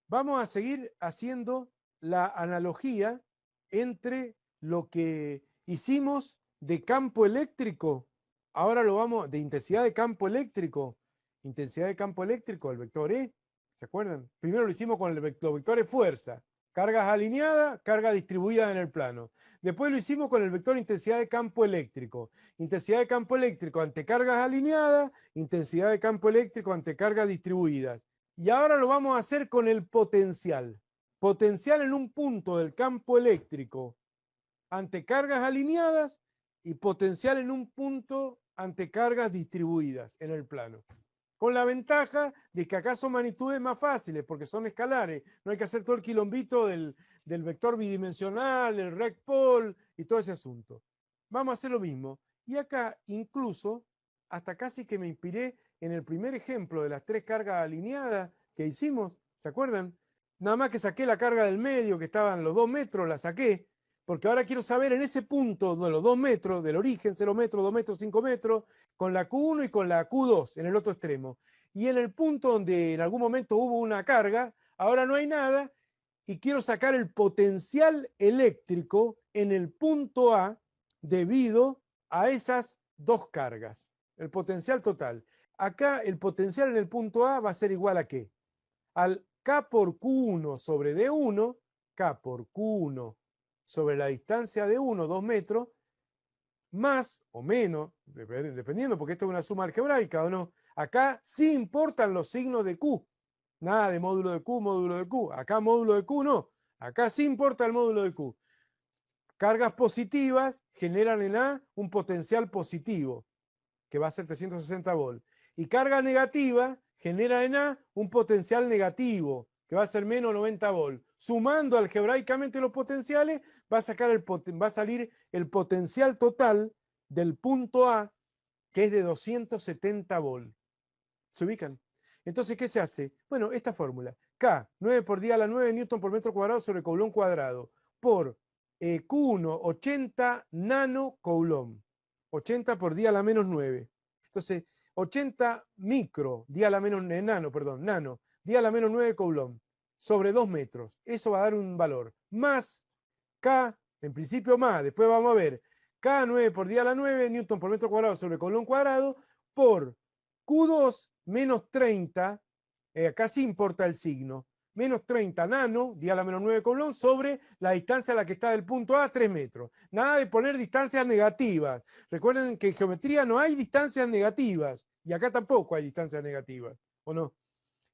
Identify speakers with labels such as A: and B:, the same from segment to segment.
A: Vamos a seguir haciendo la analogía entre lo que hicimos de campo eléctrico, ahora lo vamos, de intensidad de campo eléctrico, el vector E, ¿se acuerdan? Primero lo hicimos con los vectores fuerza, cargas alineadas, carga distribuida en el plano. Después lo hicimos con el vector intensidad de campo eléctrico ante cargas alineadas, intensidad de campo eléctrico ante cargas distribuidas. Y ahora lo vamos a hacer con el potencial. Potencial en un punto del campo eléctrico ante cargas alineadas y potencial en un punto ante cargas distribuidas en el plano. Con la ventaja de que acá son magnitudes más fáciles porque son escalares. No hay que hacer todo el quilombito del vector bidimensional, el recpol y todo ese asunto. Vamos a hacer lo mismo. Y acá incluso, hasta casi que me inspiré en el primer ejemplo de las tres cargas alineadas que hicimos, ¿se acuerdan? Nada más que saqué la carga del medio, que estaban los 2 metros, la saqué, porque ahora quiero saber en ese punto de los 2 metros, del origen, 0 metros, 2 metros, 5 metros, con la Q1 y con la Q2 en el otro extremo. Y en el punto donde en algún momento hubo una carga, ahora no hay nada, y quiero sacar el potencial eléctrico en el punto A debido a esas dos cargas, el potencial total. Acá el potencial en el punto A va a ser igual a ¿qué? Al K por Q1 sobre D1, K por Q1 sobre la distancia de 1, 2 metros, más o menos, dependiendo, porque esto es una suma algebraica o no. Acá sí importan los signos de Q. Nada de módulo de Q, módulo de Q. Acá módulo de Q no. Acá sí importa el módulo de Q. Cargas positivas generan en A un potencial positivo, que va a ser 360 volts. Y carga negativa genera en A un potencial negativo, que va a ser menos 90 volts. Sumando algebraicamente los potenciales, va a salir el potencial total del punto A, que es de 270 volts. ¿Se ubican? Entonces, ¿qué se hace? Bueno, esta fórmula. K, 9 por 10 a la 9 newton por metro cuadrado sobre coulomb cuadrado, por Q1, 80 nano coulomb. 80 por 10 a la menos 9. Entonces, 80 micro, 10 a la menos, nano, 10 a la menos 9 coulomb, sobre 2 metros. Eso va a dar un valor. Más K, en principio más, después vamos a ver, K 9 por 10 a la 9, newton por metro cuadrado sobre coulomb cuadrado, por Q2 menos 30, acá sí importa el signo, menos 30 nano, 10 a la menos 9 coulomb, sobre la distancia a la que está del punto A, 3 metros. Nada de poner distancias negativas. Recuerden que en geometría no hay distancias negativas, y acá tampoco hay distancias negativas, ¿o no?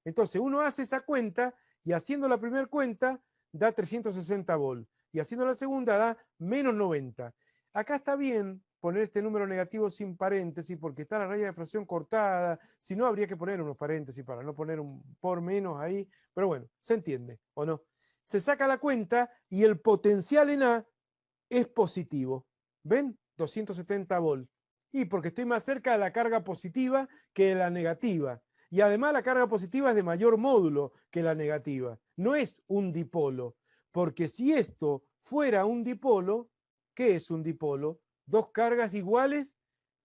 A: Entonces uno hace esa cuenta, y haciendo la primera cuenta da 360 volts, y haciendo la segunda da menos 90. Acá está bien poner este número negativo sin paréntesis porque está la raya de fracción cortada, si no habría que poner unos paréntesis para no poner un por menos ahí, pero bueno, se entiende, ¿o no? Se saca la cuenta y el potencial en A es positivo. ¿Ven? 270 volts. Y porque estoy más cerca de la carga positiva que de la negativa. Y además la carga positiva es de mayor módulo que la negativa. No es un dipolo. Porque si esto fuera un dipolo, ¿qué es un dipolo? Dos cargas iguales,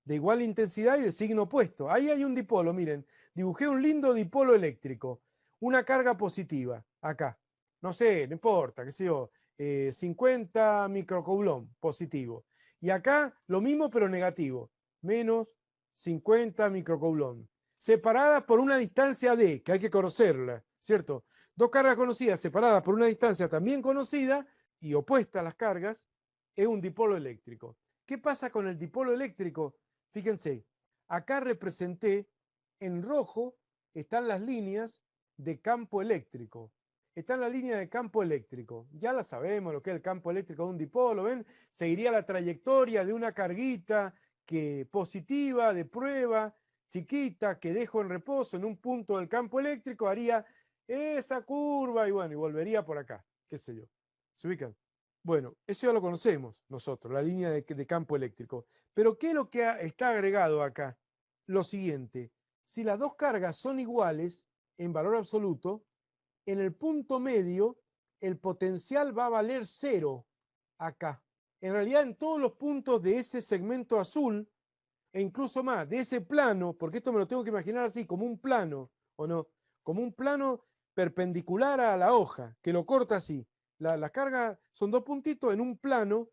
A: de igual intensidad y de signo opuesto. Ahí hay un dipolo, miren. Dibujé un lindo dipolo eléctrico. Una carga positiva, acá. No sé, no importa, qué sé yo, 50 microcoulomb positivo. Y acá lo mismo pero negativo, menos 50 microcoulomb. Separadas por una distancia d, que hay que conocerla, ¿cierto? Dos cargas conocidas separadas por una distancia también conocida y opuesta a las cargas, es un dipolo eléctrico. ¿Qué pasa con el dipolo eléctrico? Fíjense, acá representé en rojo, están las líneas de campo eléctrico. Está en la línea de campo eléctrico. Ya la sabemos lo que es el campo eléctrico de un dipolo, ¿ven? Seguiría la trayectoria de una carguita que positiva, de prueba, chiquita, que dejo en reposo en un punto del campo eléctrico, haría esa curva y bueno, y volvería por acá, qué sé yo. ¿Se ubican? Bueno, eso ya lo conocemos nosotros, la línea de campo eléctrico. Pero ¿qué es lo que está agregado acá? Lo siguiente, si las dos cargas son iguales en valor absoluto, en el punto medio el potencial va a valer 0 acá. En realidad en todos los puntos de ese segmento azul, e incluso más, de ese plano, porque esto me lo tengo que imaginar así, como un plano, ¿o no? Como un plano perpendicular a la hoja, que lo corta así. La carga son dos puntitos en un plano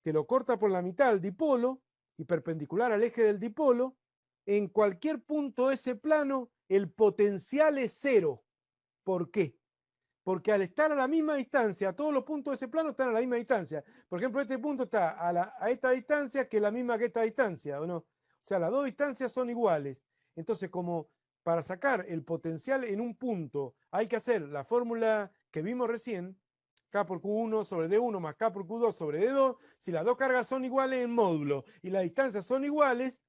A: que lo corta por la mitad el dipolo y perpendicular al eje del dipolo. En cualquier punto de ese plano, el potencial es cero. ¿Por qué? Porque al estar a la misma distancia, todos los puntos de ese plano están a la misma distancia. Por ejemplo, este punto está a esta distancia, que es la misma que esta distancia, ¿o no? O sea, las dos distancias son iguales. Entonces, como para sacar el potencial en un punto hay que hacer la fórmula que vimos recién, K por Q1 sobre D1 más K por Q2 sobre D2, si las dos cargas son iguales en módulo y las distancias son iguales,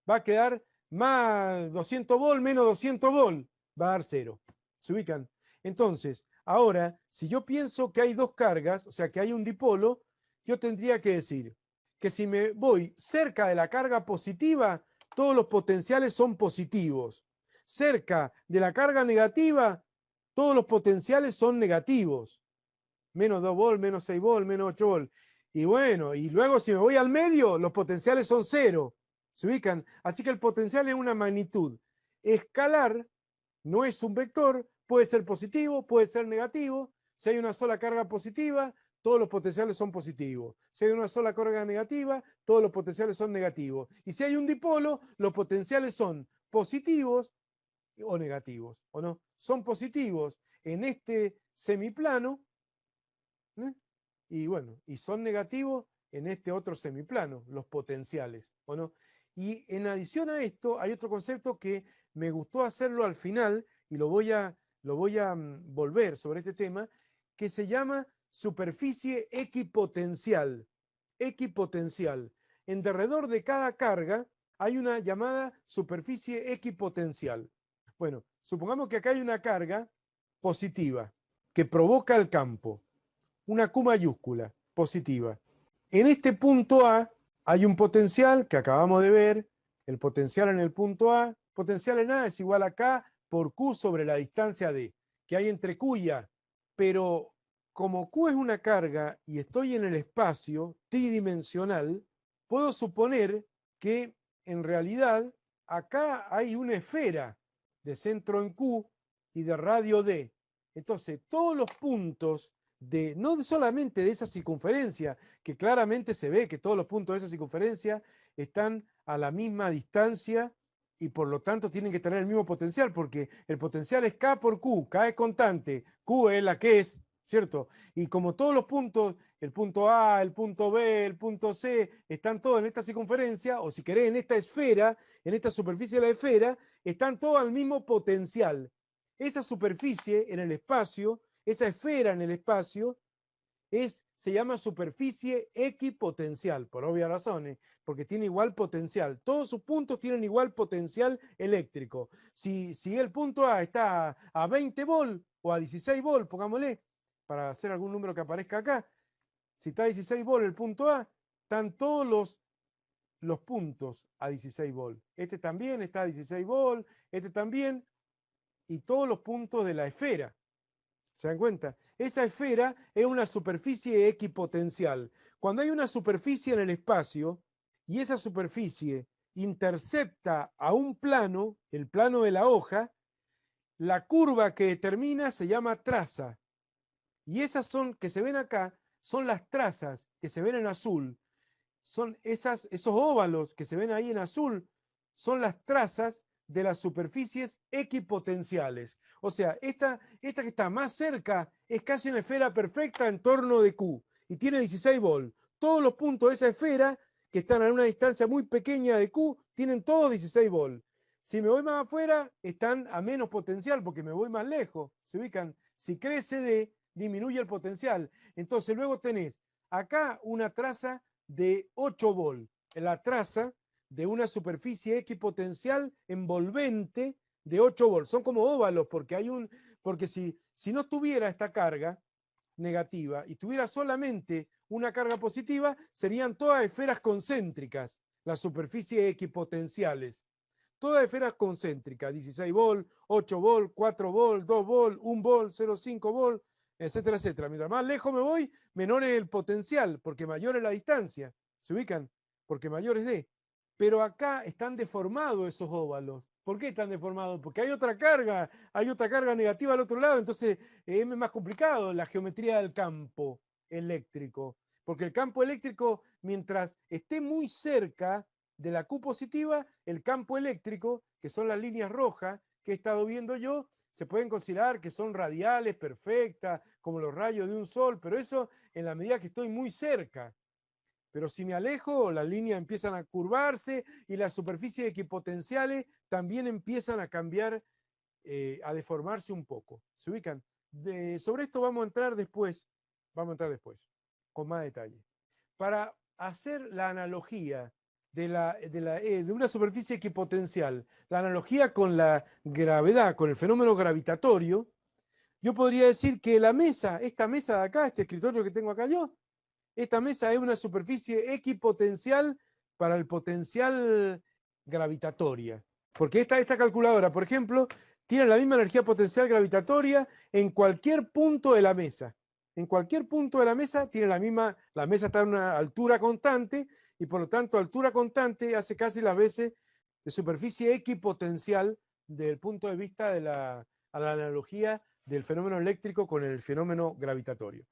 A: va a quedar más 200 volt menos 200 volt, va a dar cero. ¿Se ubican? Entonces, ahora, si yo pienso que hay dos cargas, o sea, que hay un dipolo, yo tendría que decir que si me voy cerca de la carga positiva, todos los potenciales son positivos. Cerca de la carga negativa, todos los potenciales son negativos. Menos 2 volt, menos 6 volt, menos 8 volt. Y bueno, y luego si me voy al medio, los potenciales son cero. ¿Se ubican? Así que el potencial es una magnitud escalar, no es un vector, puede ser positivo, puede ser negativo. Si hay una sola carga positiva, todos los potenciales son positivos. Si hay una sola carga negativa, todos los potenciales son negativos. Y si hay un dipolo, los potenciales son positivos o negativos, ¿o no? Son positivos en este semiplano, ¿eh? Y bueno, y son negativos en este otro semiplano, los potenciales, ¿o no? Y en adición a esto, hay otro concepto que me gustó hacerlo al final, y lo voy a volver sobre este tema, que se llama superficie equipotencial. Equipotencial. En derredor de cada carga hay una llamada superficie equipotencial. Bueno, supongamos que acá hay una carga positiva que provoca el campo, una Q mayúscula, positiva. En este punto A hay un potencial que acabamos de ver, el potencial en el punto A, potencial en A es igual a K por Q sobre la distancia D, que hay entre Q y A. Pero como Q es una carga y estoy en el espacio tridimensional, puedo suponer que en realidad acá hay una esfera de centro en Q y de radio D. Entonces, todos los puntos no solamente de esa circunferencia, que claramente se ve que todos los puntos de esa circunferencia están a la misma distancia y por lo tanto tienen que tener el mismo potencial, porque el potencial es K por Q, K es constante, Q es la que es, ¿cierto? Y como todos los puntos, el punto A, el punto B, el punto C, están todos en esta circunferencia, o si querés, en esta esfera, en esta superficie de la esfera, están todos al mismo potencial. Esa superficie en el espacio, esa esfera en el espacio, se llama superficie equipotencial, por obvias razones, porque tiene igual potencial. Todos sus puntos tienen igual potencial eléctrico. Si el punto A está a 20 volt o a 16 volt, pongámosle, para hacer algún número que aparezca acá, si está a 16 volt el punto A, están todos los puntos a 16 volt. Este también está a 16 volt, este también, y todos los puntos de la esfera. ¿Se dan cuenta? Esa esfera es una superficie equipotencial. Cuando hay una superficie en el espacio y esa superficie intercepta a un plano, el plano de la hoja, la curva que determina se llama traza. Y esas son, que se ven acá, son las trazas que se ven en azul. Son esos óvalos que se ven ahí en azul, son las trazas de las superficies equipotenciales. O sea, esta que está más cerca es casi una esfera perfecta en torno de Q y tiene 16 volt. Todos los puntos de esa esfera que están a una distancia muy pequeña de Q tienen todos 16 volt. Si me voy más afuera, están a menos potencial porque me voy más lejos. Se ubican. Si crece D, disminuye el potencial. Entonces luego tenés acá una traza de 8 volt. La traza de una superficie equipotencial envolvente de 8 volts. Son como óvalos porque si no tuviera esta carga negativa y tuviera solamente una carga positiva, serían todas esferas concéntricas, las superficies equipotenciales. Todas esferas concéntricas, 16 volt, 8 volt, 4 volt, 2 volt, 1 volt, 0,5 volt, etcétera, etcétera. Mientras más lejos me voy, menor es el potencial, porque mayor es la distancia. ¿Se ubican? Porque mayor es D. Pero acá están deformados esos óvalos. ¿Por qué están deformados? Porque hay otra carga negativa al otro lado, entonces es más complicado la geometría del campo eléctrico, porque el campo eléctrico, mientras esté muy cerca de la Q positiva, el campo eléctrico, que son las líneas rojas que he estado viendo yo, se pueden considerar que son radiales, perfectas, como los rayos de un sol, pero eso en la medida que estoy muy cerca. Pero si me alejo, las líneas empiezan a curvarse y las superficies equipotenciales también empiezan a cambiar, a deformarse un poco. ¿Se ubican? Sobre esto vamos a entrar después, con más detalle. Para hacer la analogía de una superficie equipotencial, la analogía con la gravedad, con el fenómeno gravitatorio, yo podría decir que la mesa, esta mesa de acá, este escritorio que tengo acá yo, esta mesa es una superficie equipotencial para el potencial gravitatoria. Porque esta calculadora, por ejemplo, tiene la misma energía potencial gravitatoria en cualquier punto de la mesa. En cualquier punto de la mesa tiene la mesa está a una altura constante y por lo tanto altura constante hace casi las veces de superficie equipotencial desde el punto de vista de la analogía del fenómeno eléctrico con el fenómeno gravitatorio.